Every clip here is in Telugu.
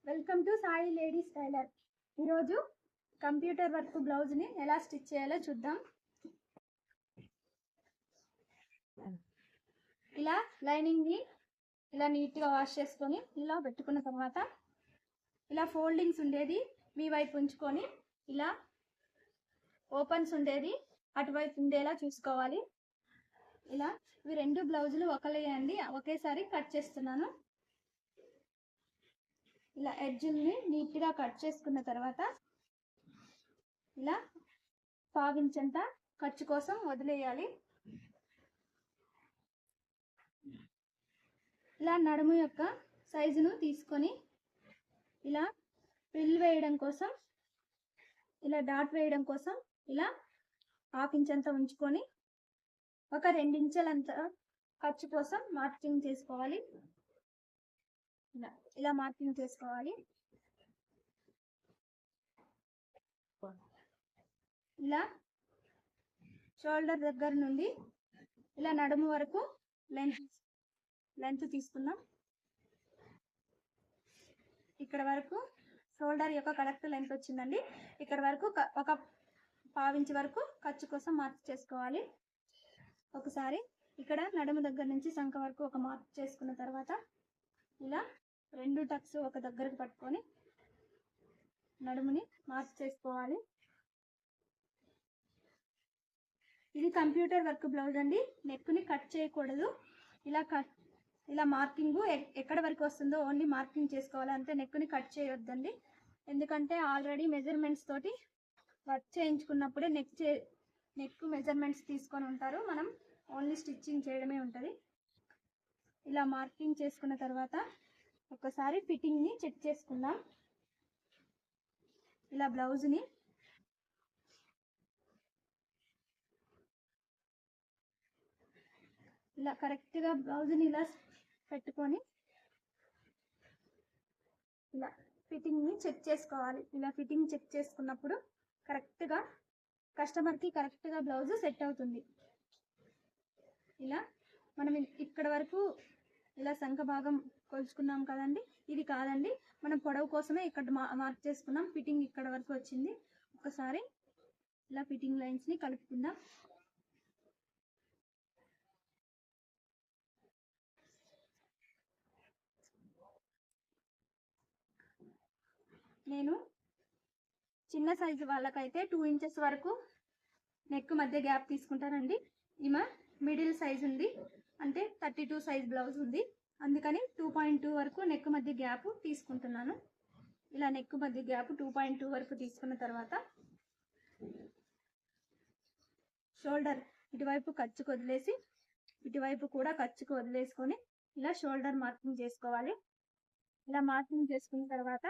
Welcome to Sai ladies tailor. ఈరోజు కంప్యూటర్ వర్క్ బ్లౌజ్ని ఎలా స్టిచ్ చేయాలో చూద్దాం. ఇలా లైనింగ్ని ఇలా నీట్గా వాష్ చేసుకొని ఇలా పెట్టుకున్న తర్వాత ఇలా ఫోల్డింగ్స్ ఉండేది మీ వైపు ఉంచుకొని ఇలా ఓపెన్స్ ఉండేది అటువైపు ఉండేలా చూసుకోవాలి. ఇలా ఇవి రెండు బ్లౌజులు ఒకలేయండి, ఒకేసారి కట్ చేస్తున్నాను. ఇలా ఎడ్జ్ని నీట్గా కట్ చేసుకున్న తర్వాత ఇలా పావించంత ఖర్చు కోసం వదిలేయాలి. ఇలా నడుము యొక్క సైజును తీసుకొని ఇలా పిల్ వేయడం కోసం ఇలా డాట్ వేయడం కోసం ఇలా హాఫ్ ఇంచ్ అంతా ఉంచుకొని ఒక 2 ఇంచులంత ఖర్చు కోసం మార్కింగ్ చేసుకోవాలి. ఇలా మార్కింగ్ చేసుకోవాలి. ఇలా షోల్డర్ దగ్గర నుండి ఇలా నడుము వరకు లెంత్ తీసుకుందాం. ఇక్కడ వరకు షోల్డర్ యొక్క కరెక్ట్ లెంత్ వచ్చిందండి. ఇక్కడ వరకు ఒక పావించి వరకు ఖర్చు కోసం మార్క్ చేసుకోవాలి. ఒకసారి ఇక్కడ నడుము దగ్గర నుంచి సంఖ వరకు ఒక మార్క్ చేసుకున్న తర్వాత ఇలా 2 టక్స్ ఒక దగ్గరకు పట్టుకొని నడుముని మార్క్ చేసుకోవాలి. ఇది కంప్యూటర్ వర్క్ బ్లౌజ్ అండి. నెక్ని కట్ చేయకూడదు. ఇలా మార్కింగ్ ఎక్కడ వరకు వస్తుందో ఓన్లీ మార్కింగ్ చేసుకోవాలి, అంతే. నెక్ని కట్ చేయొద్దండి, ఎందుకంటే ఆల్రెడీ మెజర్మెంట్స్ తోటి వర్క్ చేయించుకున్నప్పుడే నెక్ మెజర్మెంట్స్ తీసుకొని ఉంటారు. మనం ఓన్లీ స్టిచ్చింగ్ చేయడమే ఉంటుంది. ఇలా మార్కింగ్ చేసుకున్న తర్వాత ఒకసారి ఫిట్టింగ్ని చెక్ చేసుకుందాం. ఇలా బ్లౌజ్ని ఇలా కరెక్ట్గా బ్లౌజ్ని ఇలా పెట్టుకొని ఇలా ఫిట్టింగ్ని చెక్ చేసుకోవాలి. ఇలా ఫిట్టింగ్ చెక్ చేసుకున్నప్పుడు కరెక్ట్గా కస్టమర్కి కరెక్ట్గా బ్లౌజ్ సెట్ అవుతుంది. ఇలా మనం ఇక్కడ వరకు ఇలా సంఖ భాగం కొలుచుకున్నాం కదండి, ఇది కాదండి, మనం పొడవు కోసమే ఇక్కడ మార్క్ చేసుకున్నాం. ఫిట్టింగ్ ఇక్కడ వరకు వచ్చింది. ఒకసారి ఇలా ఫిట్టింగ్ లైన్స్ని కలుపుకుందాం. నేను చిన్న సైజు వాళ్ళకైతే 2 ఇంచెస్ వరకు నెక్ మధ్య గ్యాప్ తీసుకుంటానండి. ఈమె మిడిల్ సైజ్ ఉంది, అంటే 32 సైజ్ బ్లౌజ్ ఉంది, అందుకని 2.2 వరకు నెక్ మధ్య గ్యాప్ తీసుకుంటున్నాను. ఇలా నెక్ మధ్య గ్యాప్ 2.2 వరకు తీసుకున్న తర్వాత షోల్డర్ ఇటువైపు ఖర్చుకు వదిలేసి ఇటువైపు కూడా ఖర్చుకు వదిలేసుకొని ఇలా షోల్డర్ మార్కింగ్ చేసుకోవాలి. ఇలా మార్కింగ్ చేసుకున్న తర్వాత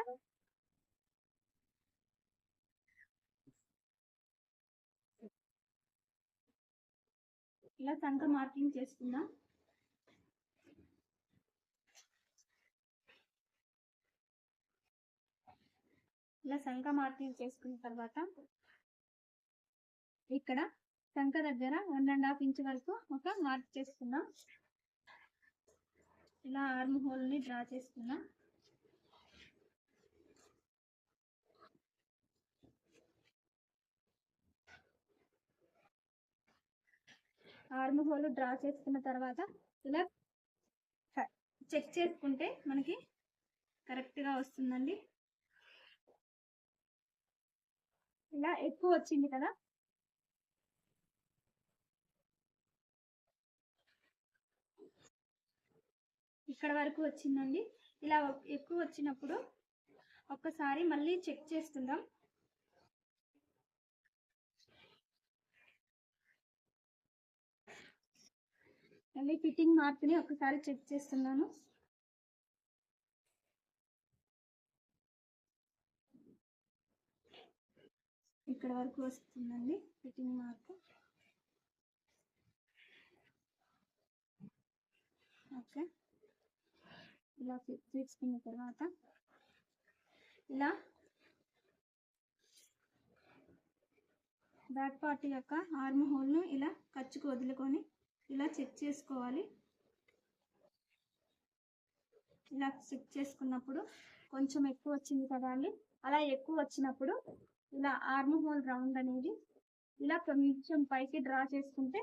ఇలా సంఖ మార్కింగ్ చేసుకుందాం. ఇలా సంఖ మార్కింగ్ చేసుకున్న తర్వాత ఇక్కడ సంఖ దగ్గర 1.5 ఇంచ్ వరకు ఒక మార్క్ చేసుకుందాం. ఇలా ఆర్మ్ హోల్ని డ్రా చేసుకుందాం. ఆర్మ్ హోల్ డ్రా చేసుకున్న తర్వాత ఇలా చెక్ చేసుకుంటే మనకి కరెక్ట్గా వస్తుందండి. ఇలా ఎక్కువ వచ్చింది కదా, ఇక్కడ వరకు వచ్చిందండి. ఇలా ఎక్కువ వచ్చినప్పుడు ఒక్కసారి మళ్ళీ చెక్ చేసుకుందాం. మళ్ళీ ఫిట్టింగ్ మార్క్ని ఒకసారి చెక్ చేస్తున్నాను. ఇక్కడ వరకు వస్తుందండి ఫిట్టింగ్ మార్క్. ఓకే, ఇలా ఫిట్ చేసుకున్న తర్వాత ఇలా బ్యాక్ పార్ట్ యొక్క ఆర్మ్ హోల్ను ఇలా ఖర్చుకు వదులుకొని ఇలా చెక్ చేసుకోవాలి. ఇలా చెక్ చేసుకున్నప్పుడు కొంచెం ఎక్కువ వచ్చింది కదా అండి. అలా ఎక్కువ వచ్చినప్పుడు ఇలా ఆర్మ్ హోల్ రౌండ్ అనేది ఇలా కొంచెం పైకి డ్రా చేసుకుంటే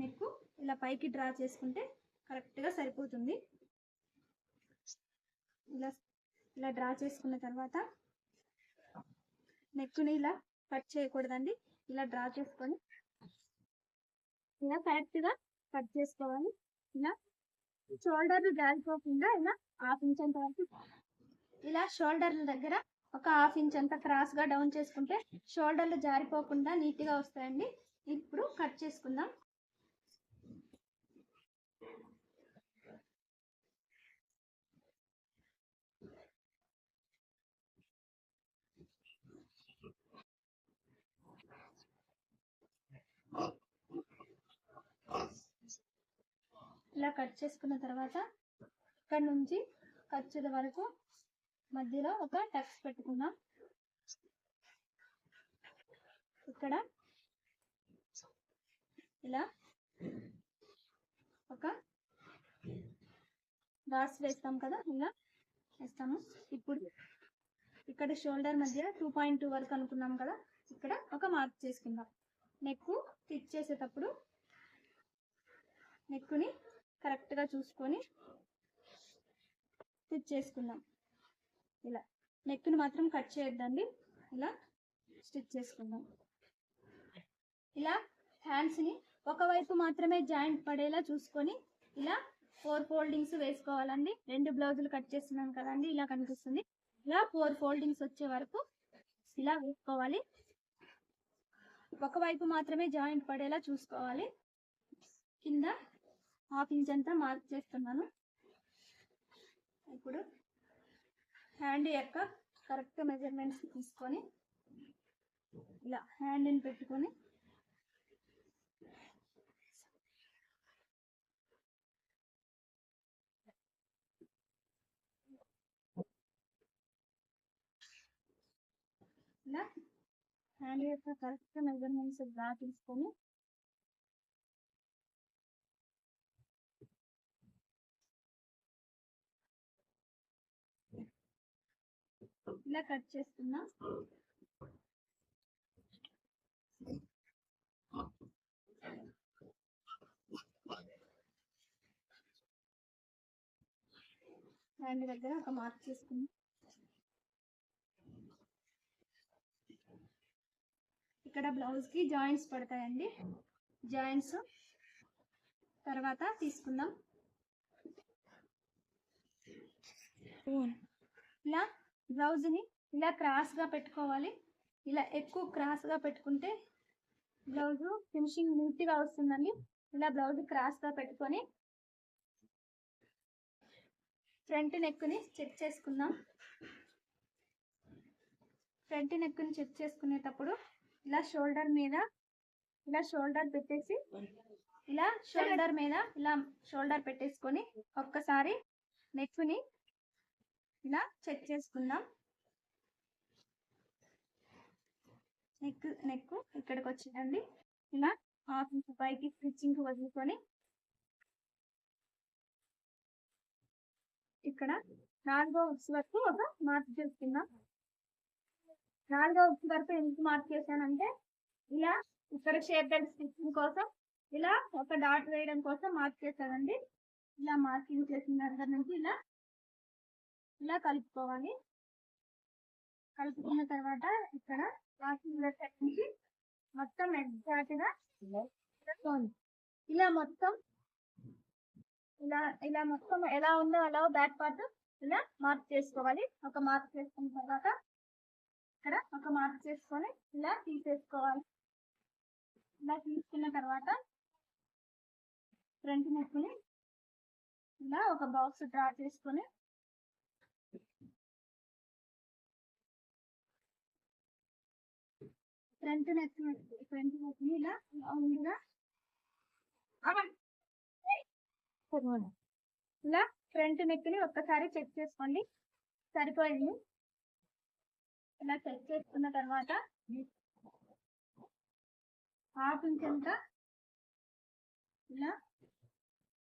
నెక్ ఇలా పైకి డ్రా చేసుకుంటే కరెక్ట్గా సరిపోతుంది. ఇలా ఇలా డ్రా చేసుకున్న తర్వాత నెక్ని ఇలా కట్ చేయకూడదండి. ఇలా డ్రా చేసుకొని ఇలా కరెక్ట్గా కట్ చేసుకోవాలి. ఇలా షోల్డర్లు జారిపోకుండా ఇలా 1/2 ఇంచ్ అంత వరకు ఇలా షోల్డర్ల దగ్గర ఒక 1/2 ఇంచ్ అంత క్రాస్గా డౌన్ చేసుకుంటే షోల్డర్లు జారిపోకుండా నీట్గా వస్తాయండి. ఇప్పుడు కట్ చేసుకుందాం. ఇలా కట్ చేసుకున్న తర్వాత ఇక్కడ నుంచి ఖర్చుల వరకు మధ్యలో ఒక టక్స్ పెట్టుకుందాం. ఇక్కడ ఇలా ఒక డాట్స్ వేస్తాం కదా, ఇలా వేస్తాము. ఇప్పుడు ఇక్కడ షోల్డర్ మధ్య 2.2 వరకు అనుకున్నాం కదా, ఇక్కడ ఒక మార్క్ చేసుకుందాం. నెక్ స్టిచ్ చేసేటప్పుడు నెక్ని కరెక్ట్గా చూసుకొని స్టిచ్ చేసుకుందాం. ఇలా నెక్ని మాత్రం కట్ చేయొద్దండి. ఇలా స్టిచ్ చేసుకుందాం. ఇలా హ్యాండ్స్ని ఒకవైపు మాత్రమే జాయింట్ పడేలా చూసుకొని ఇలా 4 ఫోల్డింగ్స్ వేసుకోవాలండి. 2 బ్లౌజులు కట్ చేస్తున్నాం కదండి, ఇలా కనిపిస్తుంది. ఇలా 4 ఫోల్డింగ్స్ వచ్చే వరకు ఇలా వేసుకోవాలి. ఒకవైపు మాత్రమే జాయింట్ పడేలా చూసుకోవాలి. కింద 1/2 ఇంచ్ అంతా మార్క్ చేస్తున్నాను. ఇప్పుడు హ్యాండ్ యొక్క కరెక్ట్ మెజర్మెంట్స్ తీసుకొని ఇలా హ్యాండ్ని పెట్టుకొని ఇలా హ్యాండ్ యొక్క కరెక్ట్ మెజర్మెంట్స్ డ్రా తీసుకొని ఇలా కట్ చేస్తున్నా. హ్యాండ్ దగ్గర ఒక మార్క్ చేసుకున్నా. ఇక్కడ బ్లౌజ్కి జాయింట్స్ పడతాయండి. జాయింట్స్ తర్వాత తీసుకుందాం. ఇలా బ్లౌజ్ని ఇలా క్రాస్గా పెట్టుకోవాలి. ఇలా ఎక్కువ క్రాస్గా పెట్టుకుంటే బ్లౌజు ఫినిషింగ్ నీట్గా వస్తుందండి. ఇలా బ్లౌజ్ క్రాస్గా పెట్టుకొని ఫ్రంట్ నెక్ని చెక్ చేసుకుందాం. ఫ్రంట్ నెక్ని చెక్ చేసుకునేటప్పుడు ఇలా షోల్డర్ మీద ఇలా షోల్డర్ పెట్టేసి ఇలా షోల్డర్ మీద ఇలా షోల్డర్ పెట్టేసుకొని ఒక్కసారి నెక్ని ఇలా చెక్ చేసుకుందాం. నెక్ ఇక్కడికి వచ్చిందండి. ఇలా 1/2 ఇంచ్ పైకి స్టిచ్చింగ్ వదులుకొని ఇక్కడ 4వ ఉక్స్ వరకు ఒక మార్క్ చేసుకుందాం. 4వ ఉక్స్ వరకు ఎందుకు మార్క్ చేశానంటే ఇలా ఇక్కడ షేప్ బెల్ట్ స్టిచ్చింగ్ కోసం ఇలా ఒక డాట్ వేయడం కోసం మార్క్ చేశానండి. ఇలా మార్కింగ్ చేసిన దగ్గర నుంచి ఇలా ఇలా కలుపుకోవాలి. కలుపుకున్న తర్వాత ఇక్కడ మార్కింగ్ నుంచి మొత్తం ఎగ్జాక్ట్గా ఇలా మొత్తం ఇలా మొత్తం ఎలా ఉందో అలా బ్యాక్ పార్ట్ ఇలా మార్క్ చేసుకోవాలి. ఒక మార్క్ చేసుకున్న తర్వాత ఇక్కడ ఒక మార్క్ చేసుకొని ఇలా తీసేసుకోవాలి. ఇలా తీసుకున్న తర్వాత ఫ్రంట్ నెక్ని ఇలా ఒక బాక్స్ డ్రా చేసుకొని ఫ్రంట్ నెక్ని ఇలా రౌండ్గా ఇలా ఫ్రంట్ నెక్ని ఒక్కసారి చెక్ చేసుకోండి, సరిపోయింది. ఇలా చెక్ చేసుకున్న తర్వాత 1/2 ఇంచ్ అంతా ఇలా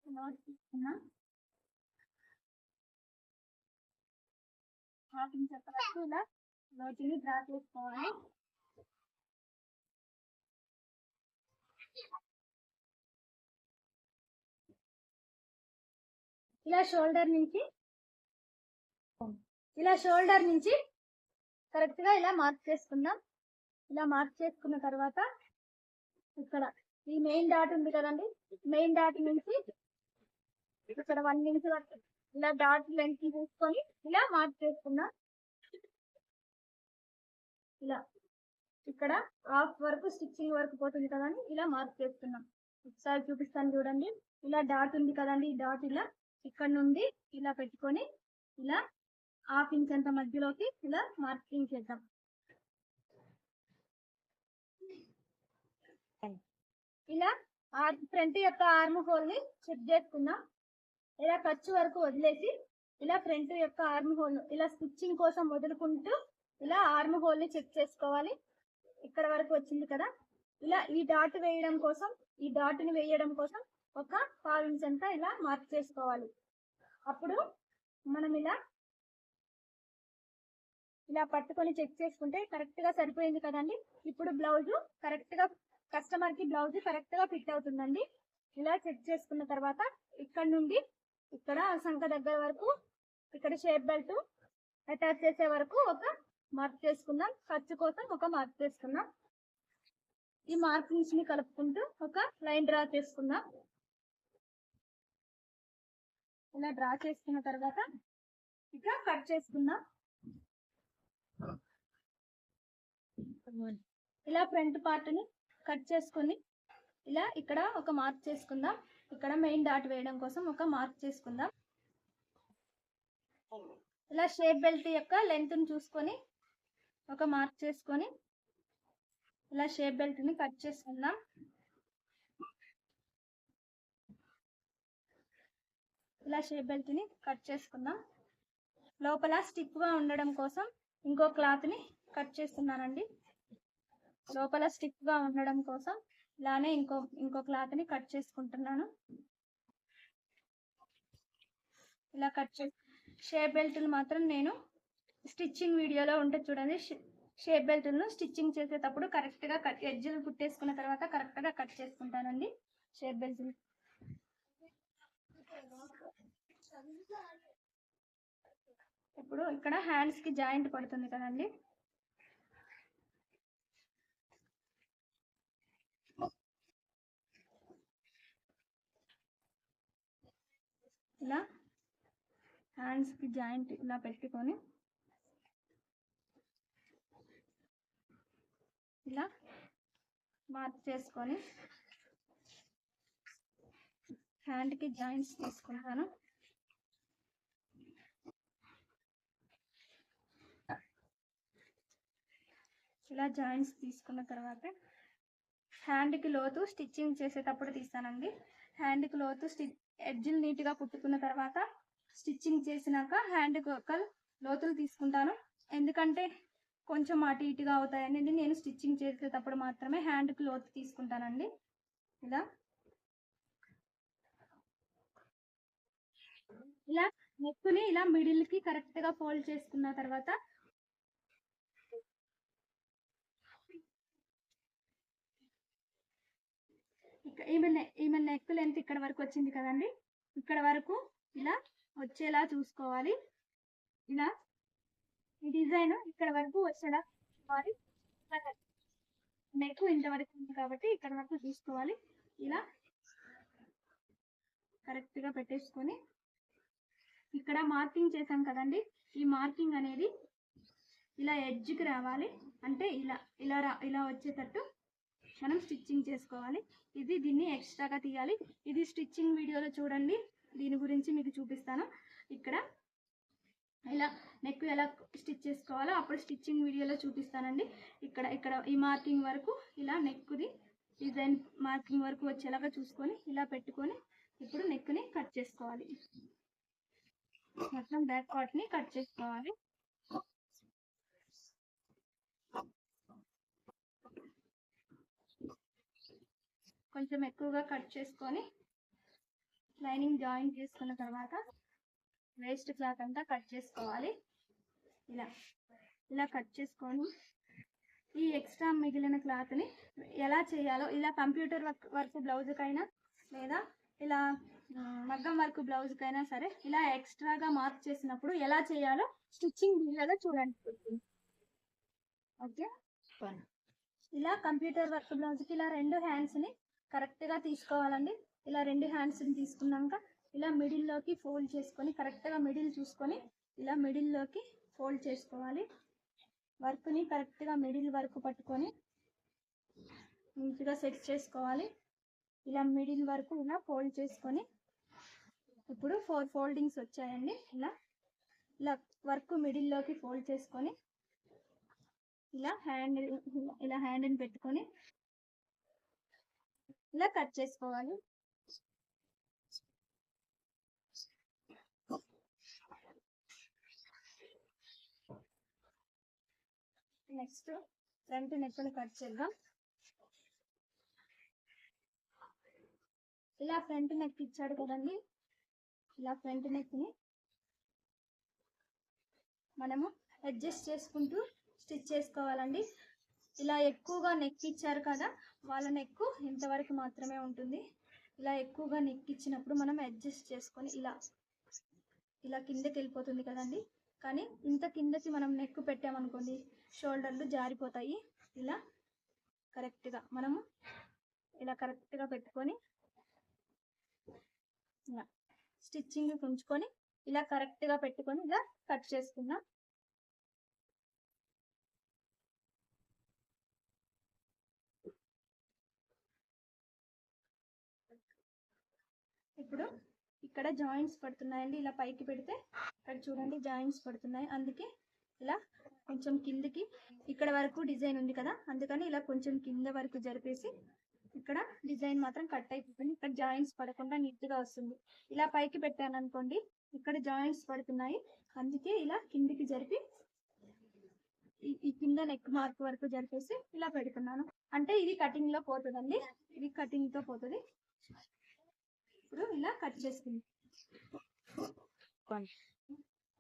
నోట్ తీసుకున్నాం. హాఫ్ ఇంచ్ వరకు ఇలా లోతుని డ్రా చేసుకోవాలి. ఇలా షోల్డర్ నుంచి కరెక్ట్ గా ఇలా మార్క్ చేసుకుందాం. ఇలా మార్క్ చేసుకున్న తర్వాత ఇక్కడ ఈ మెయిన్ డాట్ ఉంది కదండి, మెయిన్ డాట్ నుంచి ఇక్కడ 1 ఇంచ్ వరకు ఇలా డాట్ లెంత్ తీసుకొని ఇలా మార్క్ చేసుకుందాం. ఇలా ఇక్కడ హాఫ్ వరకు స్టిచ్చింగ్ వరకు పోతుంది కదండి, ఇలా మార్క్ చేస్తున్నాం. ఒకసారి చూపిస్తాను చూడండి. ఇలా డాట్ ఉంది కదండి, ఈ డాట్ ఇలా ఇక్కడ నుండి ఇలా పెట్టుకొని ఇలా హాఫ్ ఇంచ్ అంత మధ్యలోకి ఇలా మార్కింగ్ చేద్దాం. ఇలా ఫ్రంట్ యొక్క ఆర్మ్ హోల్ ని చెక్ చేసుకుందాం. ఇలా ఖర్చు వరకు వదిలేసి ఇలా ఫ్రంట్ యొక్క ఆర్మ్ హోల్ ఇలా స్టిచ్చింగ్ కోసం వదులుకుంటూ ఇలా ఆర్మ్ హోల్ ని చెక్ చేసుకోవాలి. ఇక్కడ వరకు వచ్చింది కదా, ఇలా ఈ డాట్ వేయడం కోసం, ఈ డాట్ ని వేయడం కోసం ఒక 1/2 ఇంచ్ అంతా ఇలా మార్క్ చేసుకోవాలి. అప్పుడు మనం ఇలా పట్టుకొని చెక్ చేసుకుంటే కరెక్ట్ గా సరిపోయింది కదండి. ఇప్పుడు బ్లౌజ్ కరెక్ట్ గా కస్టమర్ కి బ్లౌజ్ కరెక్ట్ గా ఫిట్ అవుతుందండి. ఇలా చెక్ చేసుకున్న తర్వాత ఇక్కడ నుండి ఇక్కడ సంఖ దగ్గర వరకు ఇక్కడ షేప్ బెల్ట్ అటాచ్ చేసే వరకు ఒక మార్క్ చేసుకుందాం. ఖర్చు కోసం ఒక మార్క్ చేసుకుందాం. ఈ మార్కింగ్స్ ని కలుపుకుంటూ ఒక లైన్ డ్రా చేసుకుందాం. ఇలా డ్రా చేసుకున్న తర్వాత ఇక కట్ చేసుకుందాం. ఇలా ఫ్రంట్ పార్ట్ ని కట్ చేసుకుని ఇలా ఇక్కడ ఒక మార్క్ చేసుకుందాం. ఇక్కడ మెయిన్ డాట్ వేయడం కోసం ఒక మార్క్ చేసుకుందాం. ఇలా షేప్ బెల్ట్ యొక్క లెంత్ ని చూసుకొని ఒక మార్క్ చేసుకొని ఇలా షేప్ బెల్ట్ ని కట్ చేసుకుందాం. ఇలా షేప్ బెల్ట్ ని కట్ చేసుకుందాం. లోపల స్టిఫ్ గా ఉండడం కోసం ఇంకో క్లాత్ ని కట్ చేస్తున్నానండి. లోపల స్టిఫ్ గా ఉండడం కోసం ఇలానే ఇంకో క్లాత్ ని కట్ చేసుకుంటున్నాను. ఇలా కట్ చేసి షేప్ బెల్ట్లు మాత్రం నేను స్టిచ్చింగ్ వీడియోలో ఉంటే చూడండి, షేప్ బెల్ట్లను స్టిచ్చింగ్ చేసేటప్పుడు కరెక్ట్ గా కట్ ఎడ్జ్లు కుట్టేసుకున్న తర్వాత కరెక్ట్ గా కట్ చేసుకుంటానండి షేప్ బెల్ట్లు. ఇప్పుడు ఇక్కడ హ్యాండ్స్ కి జాయింట్ పడుతుంది కదండి, ఇలా హ్యాండ్స్ కి జాయింట్ ఇలా పెట్టుకొని ఇలా మార్క్ చేసుకొని హ్యాండ్ కి జాయింట్స్ తీసుకుంటాను. ఇలా జాయింట్స్ తీసుకున్న తర్వాత హ్యాండ్ కి లోతు స్టిచ్చింగ్ చేసేటప్పుడు తీస్తానండి. హ్యాండ్ కి లోతు ఎడ్జిల్ నీట్ గా కుట్టుకున్న తర్వాత స్టిచ్చింగ్ చేసినాక హ్యాండ్ కి ఒక లోతులు తీసుకుంటాను. ఎందుకంటే కొంచెం అటు ఇటుగా అవుతాయని నేను స్టిచ్చింగ్ చేసేటప్పుడు మాత్రమే హ్యాండ్ కి లోతు తీసుకుంటానండి. ఇలా నెక్కుని ఇలా మిడిల్ కి కరెక్ట్ గా ఫోల్డ్ చేసుకున్న తర్వాత ఈమె నెక్ లెంత్ ఇక్కడ వరకు వచ్చింది కదండి, ఇక్కడ వరకు ఇలా వచ్చేలా చూసుకోవాలి. ఇలా ఈ డిజైన్ ఇక్కడ వరకు వచ్చేలా చూసుకోవాలి. నెక్ ఇంతవరకు ఉంది కాబట్టి ఇక్కడ వరకు చూసుకోవాలి. ఇలా కరెక్ట్ గా పెట్టేసుకొని ఇక్కడ మార్కింగ్ చేసాం కదండి, ఈ మార్కింగ్ అనేది ఇలా ఎడ్జ్కి రావాలి. అంటే ఇలా వచ్చేటట్టు మనం స్టిచ్చింగ్ చేసుకోవాలి. దీన్ని ఎక్స్ట్రాగా తీయాలి. ఇది స్టిచ్చింగ్ వీడియోలో చూడండి, దీని గురించి మీకు చూపిస్తాను. ఇక్కడ ఇలా నెక్ ఎలా స్టిచ్ చేసుకోవాలో అప్పుడు స్టిచ్చింగ్ వీడియోలో చూపిస్తానండి. ఇక్కడ ఈ మార్కింగ్ వరకు ఇలా నెక్ది డిజైన్ మార్కింగ్ వరకు వచ్చేలాగా చూసుకొని ఇలా పెట్టుకొని ఇప్పుడు నెక్ని కట్ చేసుకోవాలి. మొత్తం బ్యాక్ పార్ట్ ని కట్ చేసుకోవాలి. కొంచెం ఎక్కువగా కట్ చేసుకొని లైనింగ్ జాయిన్ చేసుకున్న తర్వాత వేస్ట్ క్లాత్ అంతా కట్ చేసుకోవాలి. ఇలా ఇలా కట్ చేసుకొని ఈ ఎక్స్ట్రా మిగిలిన క్లాత్ని ఎలా చేయాలో ఇలా కంప్యూటర్ వర్క్ బ్లౌజ్కైనా లేదా ఇలా మగ్గం వర్క్ బ్లౌజ్కైనా సరే ఇలా ఎక్స్ట్రాగా మార్క్ చేసినప్పుడు ఎలా చేయాలో స్టిచ్చింగ్ వీడియోలో చూడండి. ఓకే, ఇలా కంప్యూటర్ వర్క్ బ్లౌజ్కి ఇలా 2 హ్యాండ్స్ని కరెక్ట్గా తీసుకోవాలండి. ఇలా 2 హ్యాండ్స్ని తీసుకున్నాక ఇలా మిడిల్లోకి ఫోల్డ్ చేసుకొని కరెక్ట్గా మిడిల్ చూసుకొని ఇలా మిడిల్లోకి ఫోల్డ్ చేసుకోవాలి. వర్క్ని కరెక్ట్గా మిడిల్ వరకు పట్టుకొని నీట్గా సెట్ చేసుకోవాలి. ఇలా మిడిల్ వరకు ఇలా ఫోల్డ్ చేసుకొని ఇప్పుడు 4 ఫోల్డింగ్స్ వచ్చాయండి. ఇలా ఇలా వర్క్ మిడిల్లోకి ఫోల్డ్ చేసుకొని ఇలా హ్యాండ్ని పెట్టుకొని ఇలా కట్ చేసుకోవాలి. నెక్స్ట్ ఫ్రంట్ నెక్ని కట్ చేద్దాం. ఇలా ఫ్రంట్ నెక్ ఇచ్చాడు కదండి, ఇలా ఫ్రంట్ నెక్ని మనము అడ్జస్ట్ చేసుకుంటూ స్టిచ్ చేసుకోవాలండి. ఇలా ఎక్కువగా నెక్ ఇచ్చారు కదా, వాళ్ళ నెక్ ఇంతవరకు మాత్రమే ఉంటుంది. ఇలా ఎక్కువగా నెక్ ఇచ్చినప్పుడు మనం అడ్జస్ట్ చేసుకొని ఇలా ఇలా కిందకి వెళ్ళిపోతుంది కదండి, కానీ ఇంత కిందకి మనం నెక్ పెట్టామనుకోండి షోల్డర్లు జారిపోతాయి. ఇలా కరెక్ట్గా మనము ఇలా కరెక్ట్గా పెట్టుకొని ఇలా స్టిచ్చింగ్ ఉంచుకొని ఇలా కరెక్ట్గా పెట్టుకొని ఇలా కట్ చేసుకుందాం. ఇప్పుడు ఇక్కడ జాయింట్స్ పడుతున్నాయండి, ఇలా పైకి పెడితే ఇక్కడ చూడండి జాయింట్స్ పడుతున్నాయి. అందుకే ఇలా కొంచెం కిందకి ఇక్కడ వరకు డిజైన్ ఉంది కదా, అందుకని ఇలా కొంచెం కింద వరకు జరిపేసి ఇక్కడ డిజైన్ మాత్రం కట్ అయిపోతుంది. ఇక్కడ జాయింట్స్ పడకుండా నీట్గా వస్తుంది. ఇలా పైకి పెట్టాను అనుకోండి ఇక్కడ జాయింట్స్ పడుతున్నాయి, అందుకే ఇలా కిందికి జరిపి ఈ కింద నెక్ మార్క్ వరకు జరిపేసి ఇలా పెడుతున్నాను. అంటే ఇది కటింగ్లో పోతుందండి, ఇది కటింగ్తో పోతుంది. ఇప్పుడు ఇలా కట్ చేసుకుందాం.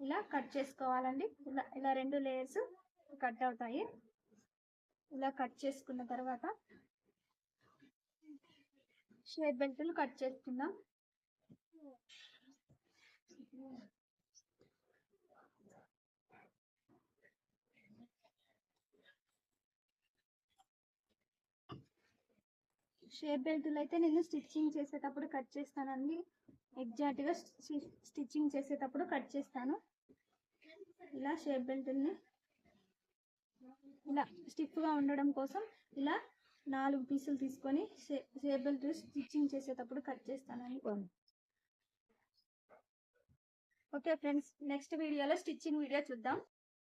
ఇలా కట్ చేసుకోవాలండి. ఇలా 2 లేయర్స్ కట్ అవుతాయి. ఇలా కట్ చేసుకున్న తర్వాత షేప్ బెల్ట్లు కట్ చేసుకుందాం. షేప్ బెల్ట్లు అయితే నేను స్టిచ్చింగ్ చేసేటప్పుడు కట్ చేస్తానండి, ఎగ్జాక్ట్గా స్టిచ్చింగ్ చేసేటప్పుడు కట్ చేస్తాను. ఇలా షేప్ బెల్ట్ని ఇలా స్టిఫ్గా ఉండడం కోసం ఇలా 4 పీసులు తీసుకొని షేప్ బెల్ట్ స్టిచ్చింగ్ చేసేటప్పుడు కట్ చేస్తానండి. ఓకే ఫ్రెండ్స్, నెక్స్ట్ వీడియోలో స్టిచ్చింగ్ వీడియో చూద్దాం.